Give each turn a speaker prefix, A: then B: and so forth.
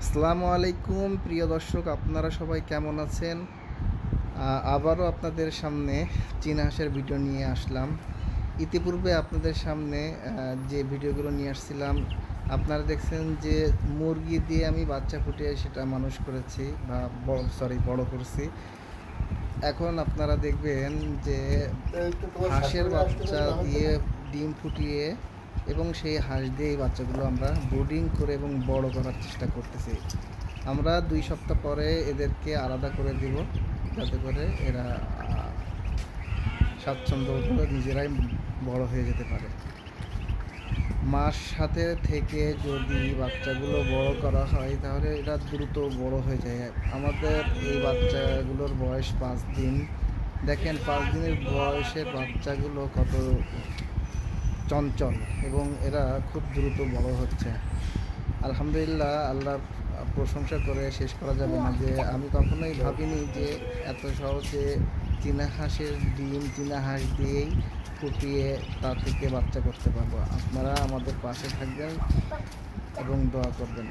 A: আসসালামু আলাইকুম প্রিয় দর্শক, আপনারা সবাই কেমন আছেন? আবারও আপনাদের সামনে চীনা হাঁসের ভিডিও নিয়ে আসলাম। ইতিপূর্বে আপনাদের সামনে যে ভিডিওগুলো নিয়ে আসছিলাম, আপনারা দেখছেন যে মুরগি দিয়ে আমি বাচ্চা ফুটিয়ে সেটা মানুষ করেছি বা বড় করছি। এখন আপনারা দেখবেন যে হাঁসের বাচ্চা দিয়ে ডিম ফুটিয়ে এবং সেই হাঁস দিয়ে এই বাচ্চাগুলো আমরা ব্রুডিং করে এবং বড় করার চেষ্টা করতেছি। আমরা 2 সপ্তাহ পরে এদেরকে আলাদা করে দিব, যাতে করে এরা স্বাচ্ছন্দ্য করে নিজেরাই বড় হয়ে যেতে পারে। মাস সাথে থেকে যদি বাচ্চাগুলো বড় করা হয় তাহলে এরা দ্রুত বড় হয়ে যায়। আমাদের এই বাচ্চাগুলোর বয়স 5 দিন। দেখেন 5 দিনের বয়সের বাচ্চাগুলো কত চঞ্চল এবং এরা খুব দ্রুত বড় হচ্ছে। আলহামদুলিল্লাহ, আল্লাহর প্রশংসা করে শেষ করা যাবে না যে আমি কখনোই ভাবিনি যে এত সহজে চীনা হাঁসের ডিম চীনা হাঁস দিয়েই ফুটিয়ে তা থেকে বাচ্চা করতে পারবো। আপনারা আমাদের পাশে থাকবেন এবং দোয়া করবেন।